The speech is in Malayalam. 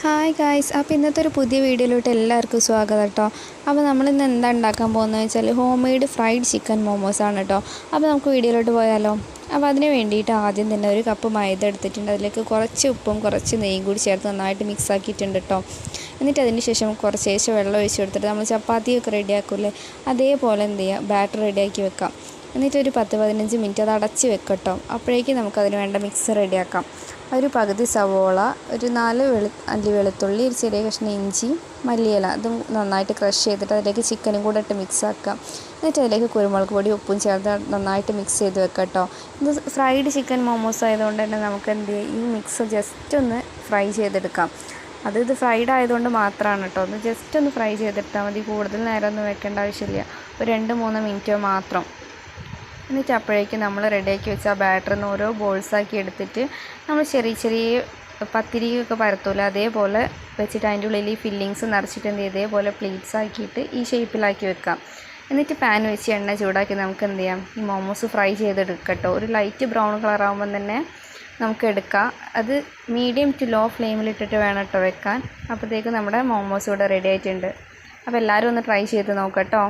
ഹായ് ഗായ്സ്, അപ്പോൾ ഇന്നത്തെ ഒരു പുതിയ വീഡിയോയിലോട്ട് എല്ലാവർക്കും സ്വാഗതം കേട്ടോ. അപ്പോൾ നമ്മളിന്ന് എന്താ ഉണ്ടാക്കാൻ പോകുന്നത് വെച്ചാൽ ഹോം മെയ്ഡ് ഫ്രൈഡ് ചിക്കൻ മോമോസാണ് കേട്ടോ. അപ്പോൾ നമുക്ക് വീഡിയോയിലോട്ട് പോയാലോ. അപ്പോൾ അതിന് വേണ്ടിയിട്ട് ആദ്യം തന്നെ ഒരു കപ്പ് മൈദ എടുത്തിട്ടുണ്ട്. അതിലേക്ക് കുറച്ച് ഉപ്പും കുറച്ച് നെയ്യും കൂടി ചേർത്ത് നന്നായിട്ട് മിക്സ് ആക്കിയിട്ടുണ്ട് കേട്ടോ. എന്നിട്ട് അതിന് ശേഷം കുറച്ച് വെള്ളം ഒഴിച്ച് കൊടുത്തിട്ട് നമ്മൾ ചപ്പാത്തിയൊക്കെ റെഡിയാക്കൂലേ, അതേപോലെ എന്ത് ചെയ്യുക, ബാറ്റർ റെഡിയാക്കി വെക്കാം. എന്നിട്ടൊരു 10-15 മിനിറ്റ് അത് അടച്ച് വെക്കട്ടോ. അപ്പോഴേക്കും നമുക്കതിന് വേണ്ട മിക്സ് റെഡിയാക്കാം. ഒരു പകുതി സവോള, ഒരു 4 അല്ലി വെളുത്തുള്ളി, ഒരു ചെറിയ കഷ്ണം ഇഞ്ചി, മല്ലിയില, അതും നന്നായിട്ട് ക്രഷ് ചെയ്തിട്ട് അതിലേക്ക് ചിക്കനും കൂടെ ഇട്ട് മിക്സ് ആക്കാം. എന്നിട്ട് അതിലേക്ക് കുരുമുളക് പൊടി ഉപ്പും ചേർത്ത് നന്നായിട്ട് മിക്സ് ചെയ്ത് വെക്കാം കേട്ടോ. ഇത് ഫ്രൈഡ് ചിക്കൻ മോമോസ് ആയതുകൊണ്ട് തന്നെ നമുക്ക് എന്ത് ചെയ്യാം, ഈ മിക്സ് ജസ്റ്റ് ഒന്ന് ഫ്രൈ ചെയ്തെടുക്കാം. ഇത് ഫ്രൈഡ് ആയതുകൊണ്ട് മാത്രമാണ് കേട്ടോ. ഒന്ന് ജസ്റ്റ് ഒന്ന് ഫ്രൈ ചെയ്തെടുത്താൽ മതി, കൂടുതൽ നേരമൊന്നും വെക്കേണ്ട ആവശ്യമില്ല. ഒരു 2-3 മിനിറ്റോ മാത്രം. എന്നിട്ട് അപ്പോഴേക്കും നമ്മൾ റെഡിയാക്കി വെച്ച ആ ബാറ്ററിൽ നിന്ന് ഓരോ ബോൾസാക്കി എടുത്തിട്ട് നമ്മൾ ചെറിയ പത്തിരിയൊക്കെ പരത്തൂല, അതേപോലെ വെച്ചിട്ട് അതിൻ്റെ ഉള്ളിൽ ഈ ഫില്ലിങ്സ് നിറച്ചിട്ട് ഇതേപോലെ പ്ലേറ്റ്സ് ആക്കിയിട്ട് ഈ ഷേപ്പിലാക്കി വെക്കാം. എന്നിട്ട് പാൻ വെച്ച് എണ്ണ ചൂടാക്കി നമുക്ക് എന്ത് ചെയ്യാം, ഈ മോമോസ് ഫ്രൈ ചെയ്തെടുക്കട്ടോ. ഒരു ലൈറ്റ് ബ്രൗൺ കളറാകുമ്പം തന്നെ നമുക്ക് എടുക്കാം. അത് മീഡിയം ടു ലോ ഫ്ലെയിമിലിട്ടിട്ട് വേണം കേട്ടോ വെക്കാൻ. അപ്പോഴത്തേക്കും നമ്മുടെ മോമോസ് ഇവിടെ റെഡി ആയിട്ടുണ്ട്. അപ്പോൾ എല്ലാവരും ഒന്ന് ട്രൈ ചെയ്ത് നോക്കട്ടോ.